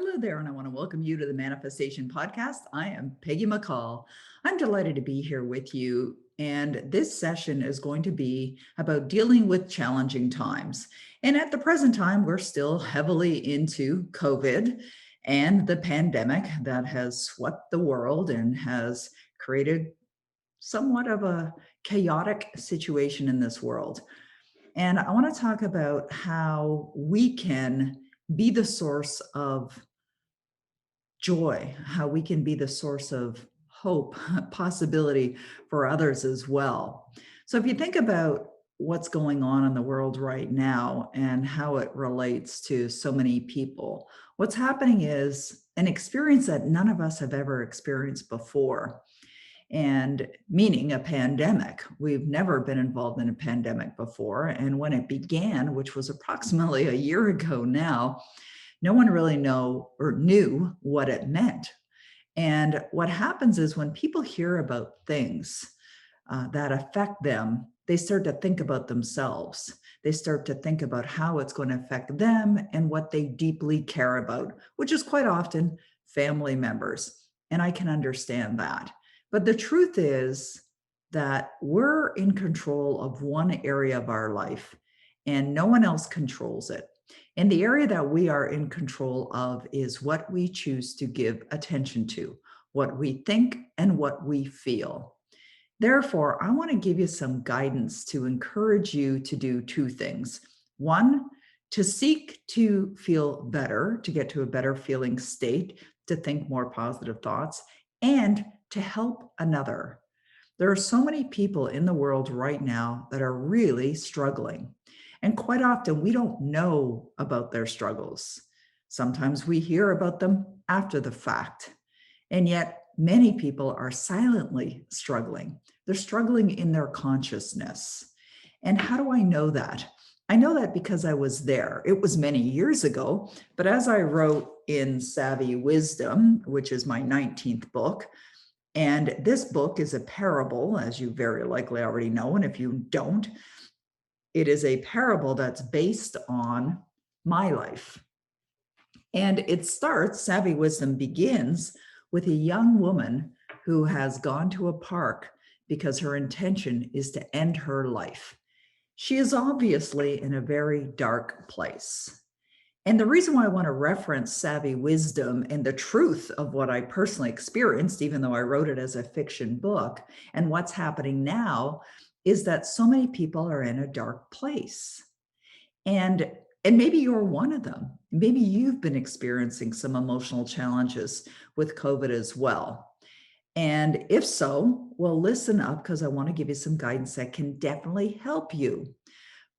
Hello there, and I want to welcome you to the Manifestation Podcast. I am Peggy McColl. I'm delighted to be here with you. And this session is going to be about dealing with challenging times. And at the present time, we're still heavily into COVID and the pandemic that has swept the world and has created somewhat of a chaotic situation in this world. And I want to talk about how we can be the source of joy, how we can be the source of hope, possibility for others as well. So if you think about what's going on in the world right now and how it relates to so many people, what's happening is an experience that none of us have ever experienced before. And meaning a pandemic. We've never been involved in a pandemic before. And when it began, which was approximately a year ago now, no one really knew what it meant. And what happens is when people hear about things that affect them, they start to think about themselves. They start to think about how it's going to affect them and what they deeply care about, which is quite often family members. And I can understand that. But the truth is that we're in control of one area of our life and no one else controls it. And the area that we are in control of is what we choose to give attention to, what we think and what we feel. Therefore, I want to give you some guidance to encourage you to do two things. One, to seek to feel better, to get to a better feeling state, to think more positive thoughts, and to help another. There are so many people in the world right now that are really struggling. And quite often we don't know about their struggles. Sometimes we hear about them after the fact. And yet many people are silently struggling. They're struggling in their consciousness. And how do I know that? I know that because I was there. It was many years ago, but as I wrote in Savy Wisdom, which is my 19th book, and this book is a parable, as you very likely already know, and if you don't, it is a parable that's based on my life. And it starts, Savy Wisdom begins with a young woman who has gone to a park because her intention is to end her life. She is obviously in a very dark place. And the reason why I want to reference Savy Wisdom and the truth of what I personally experienced, even though I wrote it as a fiction book, and what's happening now is that so many people are in a dark place. And maybe you're one of them. Maybe you've been experiencing some emotional challenges with COVID as well. And if so, well, listen up because I want to give you some guidance that can definitely help you.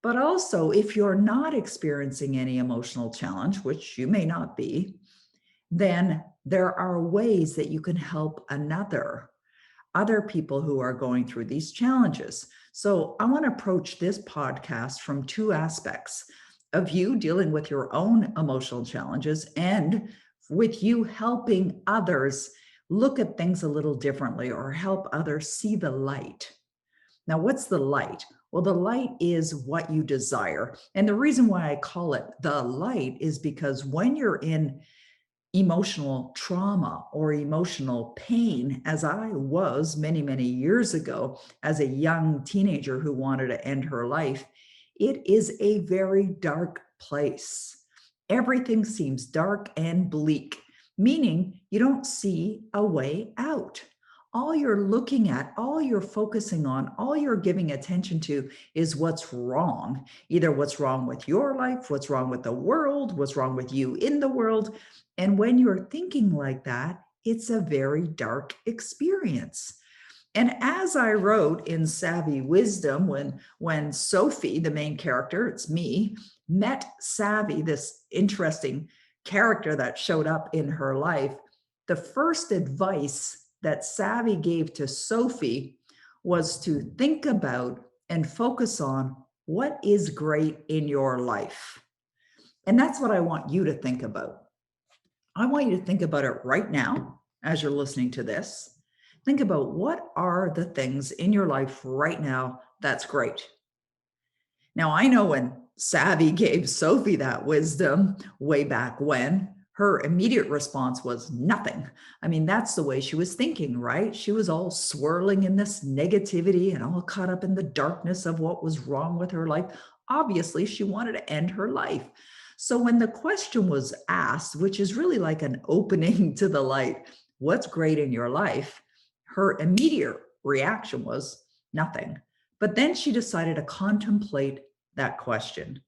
But also, if you're not experiencing any emotional challenge, which you may not be, then there are ways that you can help other people who are going through these challenges. So I want to approach this podcast from two aspects of you dealing with your own emotional challenges and with you helping others look at things a little differently or help others see the light. Now, what's the light? Well, the light is what you desire. And the reason why I call it the light is because when you're in emotional trauma or emotional pain, as I was many, many years ago as a young teenager who wanted to end her life, it is a very dark place. Everything seems dark and bleak, meaning you don't see a way out. All you're looking at, all you're focusing on, all you're giving attention to is what's wrong. Either what's wrong with your life, what's wrong with the world, what's wrong with you in the world. And when you're thinking like that, it's a very dark experience. And as I wrote in Savy Wisdom, when Sophie, the main character, it's me, met Savy, this interesting character that showed up in her life, the first advice that Savy gave to Sophie was to think about and focus on what is great in your life. And that's what I want you to think about. I want you to think about it right now as you're listening to this. Think about what are the things in your life right now that's great. Now, I know when Savy gave Sophie that wisdom way back when, Her immediate response was nothing. I mean, that's the way she was thinking, right? She was all swirling in this negativity and all caught up in the darkness of what was wrong with her life. Obviously, she wanted to end her life. So when the question was asked, which is really like an opening to the light, what's great in your life? Her immediate reaction was nothing. But then she decided to contemplate that question.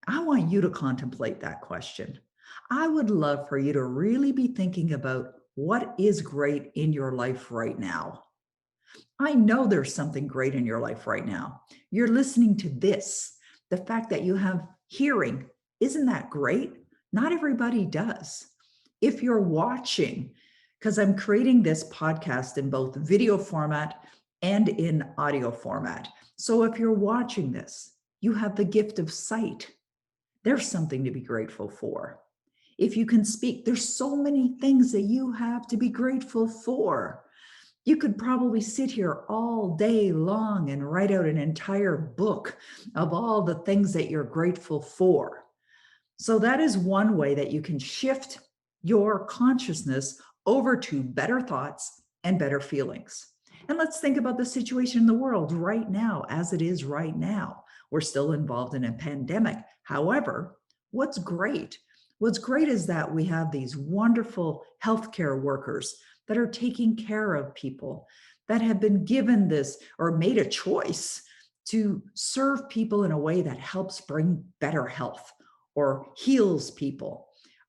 I want you to contemplate that question. I would love for you to really be thinking about what is great in your life right now. I know there's something great in your life right now. You're listening to this. The fact that you have hearing, isn't that great? Not everybody does. If you're watching, because I'm creating this podcast in both video format and in audio format. So if you're watching this, you have the gift of sight. There's something to be grateful for. If you can speak, there's so many things that you have to be grateful for. You could probably sit here all day long and write out an entire book of all the things that you're grateful for. So that is one way that you can shift your consciousness over to better thoughts and better feelings. And let's think about the situation in the world right now, as it is right now. We're still involved in a pandemic. However, what's great? What's great is that we have these wonderful healthcare workers that are taking care of people, that have been given this or made a choice to serve people in a way that helps bring better health or heals people.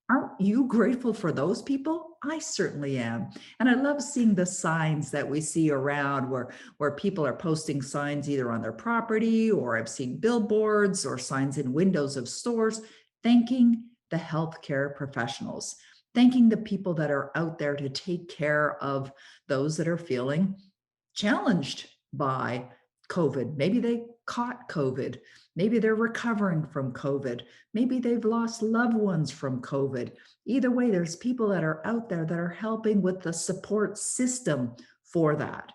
Aren't you grateful for those people? I certainly am. And I love seeing the signs that we see around where people are posting signs either on their property, or I've seen billboards or signs in windows of stores thanking the healthcare professionals, thanking the people that are out there to take care of those that are feeling challenged by COVID. Maybe they caught COVID. Maybe they're recovering from COVID. Maybe they've lost loved ones from COVID. Either way, there's people that are out there that are helping with the support system for that.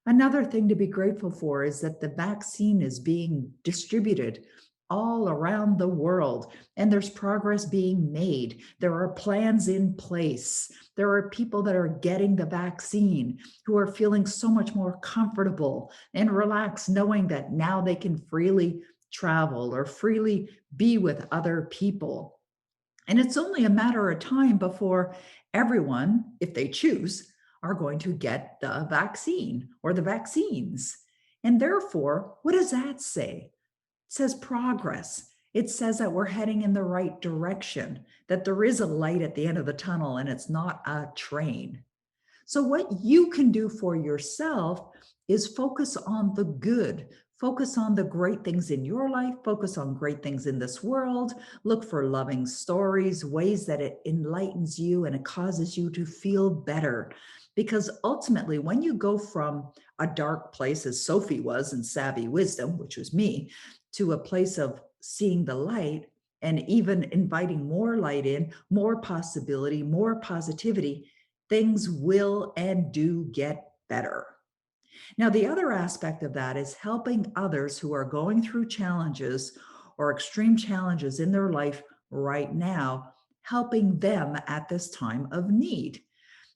Another thing to be grateful for is that the vaccine is being distributed all around the world, and there's progress being made. There are plans in place. There are people that are getting the vaccine who are feeling so much more comfortable and relaxed, knowing that now they can freely travel or freely be with other people. And it's only a matter of time before everyone, if they choose, are going to get the vaccine or the vaccines. And therefore, what does that say? It says progress. It says that we're heading in the right direction, that there is a light at the end of the tunnel and it's not a train. So what you can do for yourself is focus on the good, focus on the great things in your life, focus on great things in this world, look for loving stories, ways that it enlightens you and it causes you to feel better. Because ultimately, when you go from a dark place, as Sophie was in Savy Wisdom, which was me, to a place of seeing the light and even inviting more light in, more possibility, more positivity, things will and do get better. Now, the other aspect of that is helping others who are going through challenges or extreme challenges in their life right now, helping them at this time of need.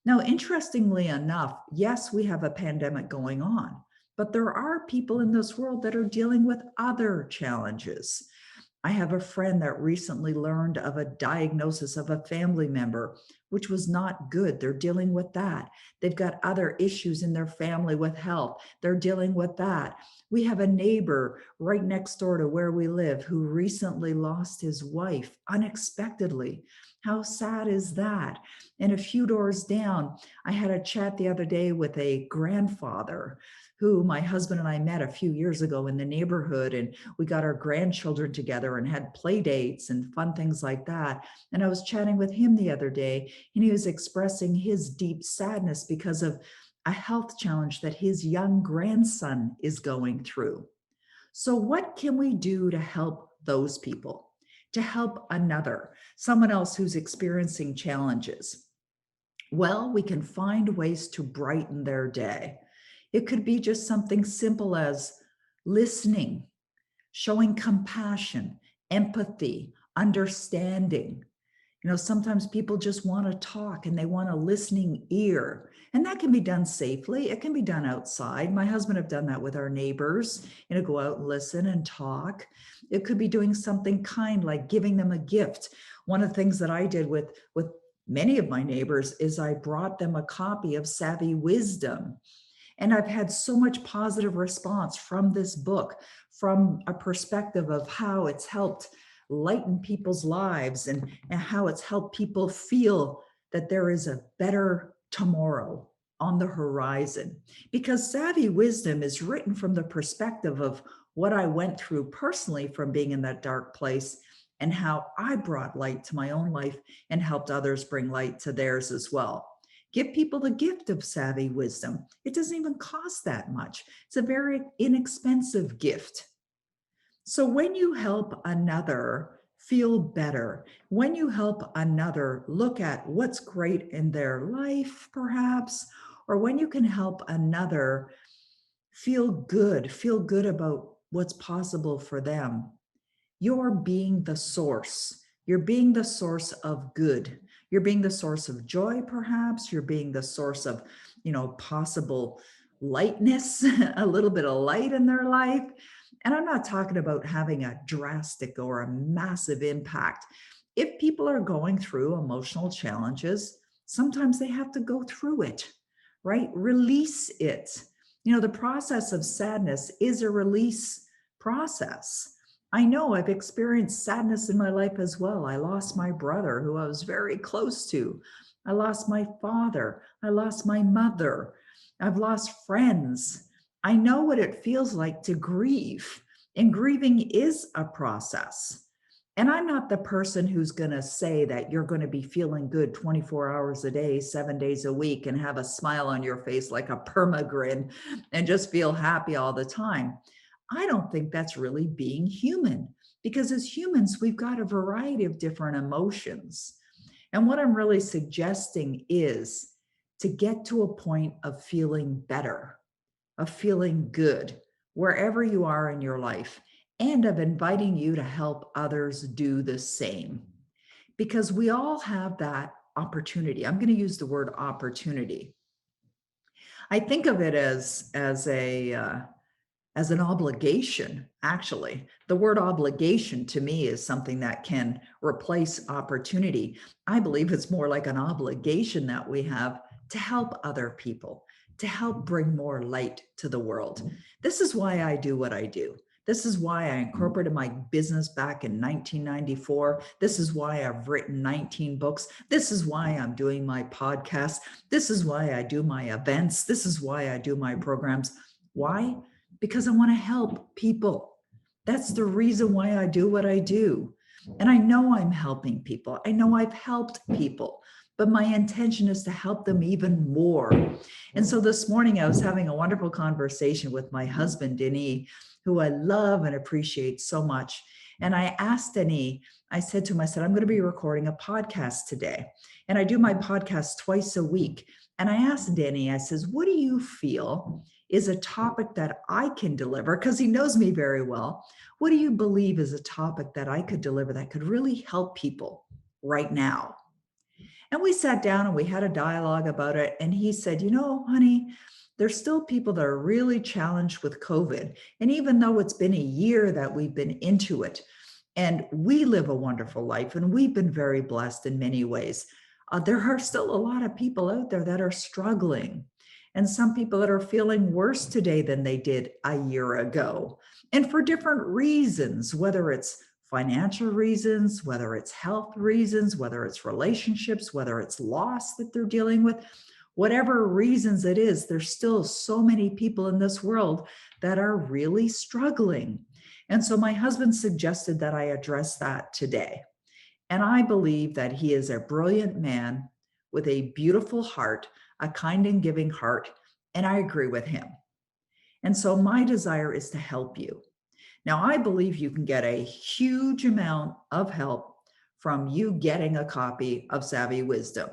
Now, interestingly enough, yes, we have a pandemic going on, but there are people in this world that are dealing with other challenges. I have a friend that recently learned of a diagnosis of a family member, which was not good. They're dealing with that. They've got other issues in their family with health. They're dealing with that. We have a neighbor right next door to where we live who recently lost his wife unexpectedly. How sad is that? And a few doors down, I had a chat the other day with a grandfather who my husband and I met a few years ago in the neighborhood, and we got our grandchildren together and had play dates and fun things like that. And I was chatting with him the other day, and he was expressing his deep sadness because of a health challenge that his young grandson is going through. So what can we do to help those people, to help someone else who's experiencing challenges? Well, we can find ways to brighten their day. It could be just something simple as listening, showing compassion, empathy, understanding. Sometimes people just want to talk and they want a listening ear. And that can be done safely. It can be done outside. My husband have done that with our neighbors, go out and listen and talk. It could be doing something kind, like giving them a gift. One of the things that I did with many of my neighbors is I brought them a copy of Savy Wisdom. And I've had so much positive response from this book, from a perspective of how it's helped lighten people's lives and how it's helped people feel that there is a better tomorrow on the horizon. Because Savvy Wisdom is written from the perspective of what I went through personally from being in that dark place and how I brought light to my own life and helped others bring light to theirs as well. Give people the gift of Savvy Wisdom. It doesn't even cost that much. It's a very inexpensive gift. So when you help another feel better, when you help another look at what's great in their life, perhaps, or when you can help another feel good about what's possible for them, you're being the source. You're being the source of good. You're being the source of joy, perhaps. You're being the source of, possible lightness, a little bit of light in their life. And I'm not talking about having a drastic or a massive impact. If people are going through emotional challenges, sometimes they have to go through it, right? Release it. The process of sadness is a release process. I know I've experienced sadness in my life as well. I lost my brother, who I was very close to. I lost my father. I lost my mother. I've lost friends. I know what it feels like to grieve, and grieving is a process. And I'm not the person who's going to say that you're going to be feeling good 24 hours a day, 7 days a week, and have a smile on your face like a permagrin and just feel happy all the time. I don't think that's really being human, because as humans, we've got a variety of different emotions. And what I'm really suggesting is to get to a point of feeling better, of feeling good, wherever you are in your life, and of inviting you to help others do the same. Because we all have that opportunity. I'm going to use the word opportunity. I think of it as an obligation, actually. The word obligation to me is something that can replace opportunity. I believe it's more like an obligation that we have to help other people, to help bring more light to the world. This is why I do what I do. This is why I incorporated my business back in 1994. This is why I've written 19 books. This is why I'm doing my podcast. This is why I do my events. This is why I do my programs. Why? Because I want to help people. That's the reason why I do what I do. And I know I'm helping people. I know I've helped people, but my intention is to help them even more. And so this morning I was having a wonderful conversation with my husband, Denis, who I love and appreciate so much. And I asked Denis, I said to him, I'm going to be recording a podcast today. And I do my podcast twice a week. And I asked Denis, I says, what do you feel is a topic that I can deliver? Because he knows me very well. What do you believe is a topic that I could deliver that could really help people right now? And we sat down and we had a dialogue about it. And he said, honey, there's still people that are really challenged with COVID. And even though it's been a year that we've been into it, and we live a wonderful life, and we've been very blessed in many ways, there are still a lot of people out there that are struggling. And some people that are feeling worse today than they did a year ago. And for different reasons, whether it's financial reasons, whether it's health reasons, whether it's relationships, whether it's loss that they're dealing with, whatever reasons it is, there's still so many people in this world that are really struggling. And so my husband suggested that I address that today. And I believe that he is a brilliant man with a beautiful heart, a kind and giving heart, and I agree with him. And so my desire is to help you. Now, I believe you can get a huge amount of help from you getting a copy of Savvy Wisdom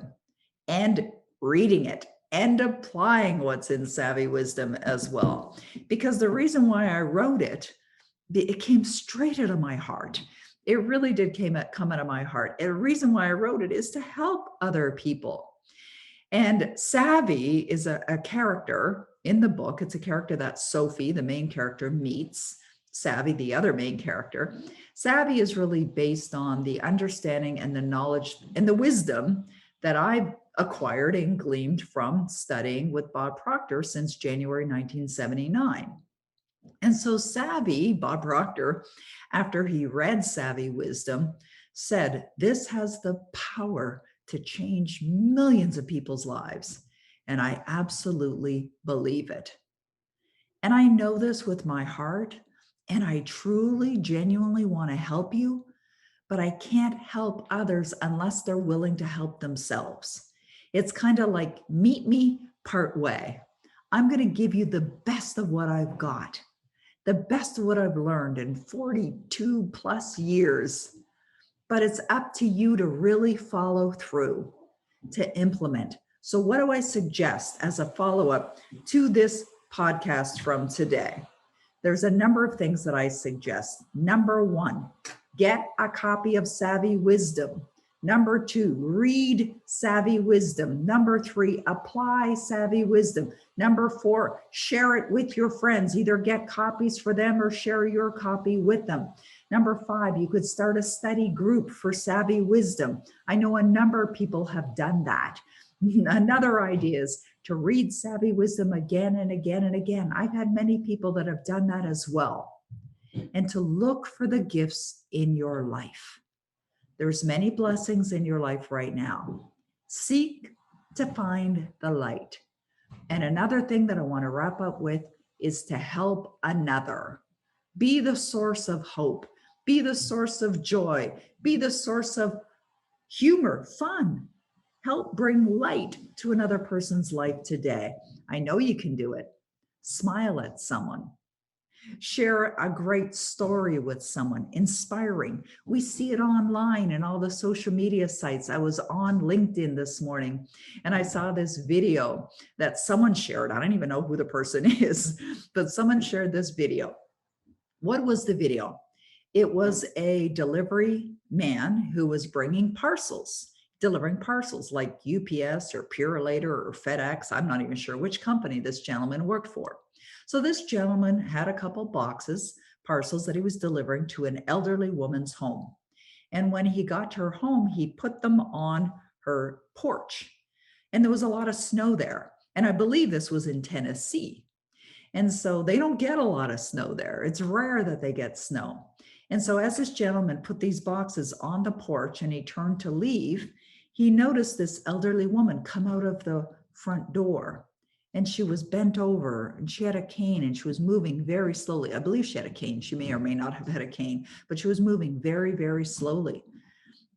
and reading it and applying what's in Savvy Wisdom as well. Because the reason why I wrote it, it came straight out of my heart. It really did come out of my heart. And the reason why I wrote it is to help other people. And Savy is a character in the book. It's a character that Sophie, the main character, meets Savy, the other main character. Savy is really based on the understanding and the knowledge and the wisdom that I've acquired and gleaned from studying with Bob Proctor since January 1979. And so Savvy, Bob Proctor, after he read Savy Wisdom, said, this has the power to change millions of people's lives. And I absolutely believe it. And I know this with my heart, and I truly, genuinely want to help you, but I can't help others unless they're willing to help themselves. It's kind of like meet me part way. I'm going to give you the best of what I've got, the best of what I've learned in 42 plus years. But it's up to you to really follow through, to implement. So what do I suggest as a follow-up to this podcast from today? There's a number of things that I suggest. Number one, get a copy of Savy Wisdom. Number two, read Savy Wisdom. Number three, apply Savy Wisdom. Number four, share it with your friends. Either get copies for them or share your copy with them. Number five, you could start a study group for Savy Wisdom. I know a number of people have done that. Another idea is to read Savy Wisdom again and again and again. I've had many people that have done that as well. And to look for the gifts in your life. There's many blessings in your life right now. Seek to find the light. And another thing that I want to wrap up with is to help another. Be the source of hope. Be the source of joy. Be the source of humor, fun. Help bring light to another person's life today. I know you can do it. Smile at someone. Share a great story with someone, inspiring. We see it online and all the social media sites. I was on LinkedIn this morning and I saw this video that someone shared. I don't even know who the person is, but someone shared this video. What was the video? It was a delivery man who was delivering parcels like UPS or Purolator or FedEx. I'm not even sure which company this gentleman worked for. So this gentleman had a couple parcels that he was delivering to an elderly woman's home. And when he got to her home, he put them on her porch. And there was a lot of snow there. And I believe this was in Tennessee. And so they don't get a lot of snow there. It's rare that they get snow. And so as this gentleman put these boxes on the porch and he turned to leave, he noticed this elderly woman come out of the front door. And she was bent over and she had a cane and she was moving very slowly. I believe she had a cane. She may or may not have had a cane, but she was moving very, very slowly.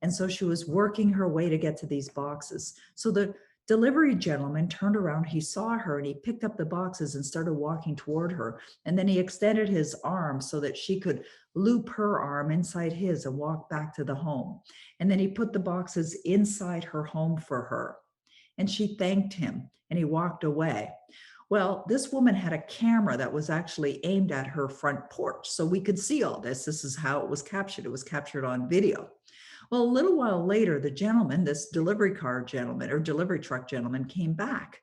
And so she was working her way to get to these boxes. So the delivery gentleman turned around, he saw her and he picked up the boxes and started walking toward her. And then he extended his arm so that she could loop her arm inside his and walk back to the home. And then he put the boxes inside her home for her. And she thanked him and he walked away. Well, this woman had a camera that was actually aimed at her front porch. So we could see all this. This is how it was captured. It was captured on video. Well, a little while later, the gentleman, this delivery truck gentleman came back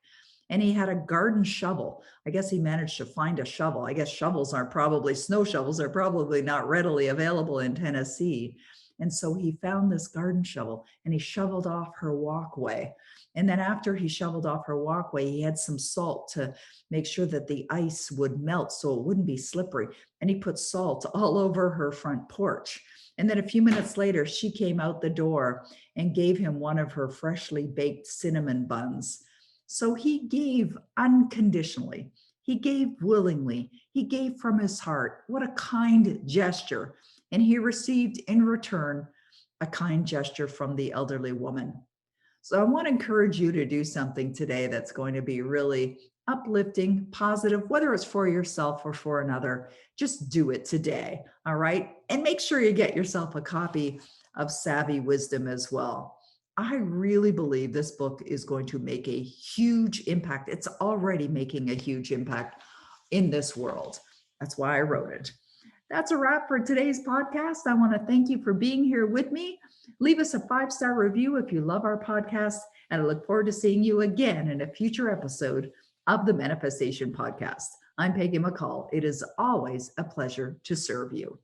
and he had a garden shovel. I guess he managed to find a shovel. I guess snow shovels are probably not readily available in Tennessee. And so he found this garden shovel and he shoveled off her walkway. And then after he shoveled off her walkway, he had some salt to make sure that the ice would melt so it wouldn't be slippery. And he put salt all over her front porch. And then a few minutes later, she came out the door and gave him one of her freshly baked cinnamon buns. So he gave unconditionally. He gave willingly. He gave from his heart. What a kind gesture. And he received in return a kind gesture from the elderly woman. So I want to encourage you to do something today that's going to be really uplifting, positive, whether it's for yourself or for another. Just do it today, all right? And make sure you get yourself a copy of Savy Wisdom as well. I really believe this book is going to make a huge impact. It's already making a huge impact in this world. That's why I wrote it. That's a wrap for today's podcast. I want to thank you for being here with me. Leave us a 5-star review if you love our podcast, and I look forward to seeing you again in a future episode of the Manifestation Podcast. I'm Peggy McColl. It is always a pleasure to serve you.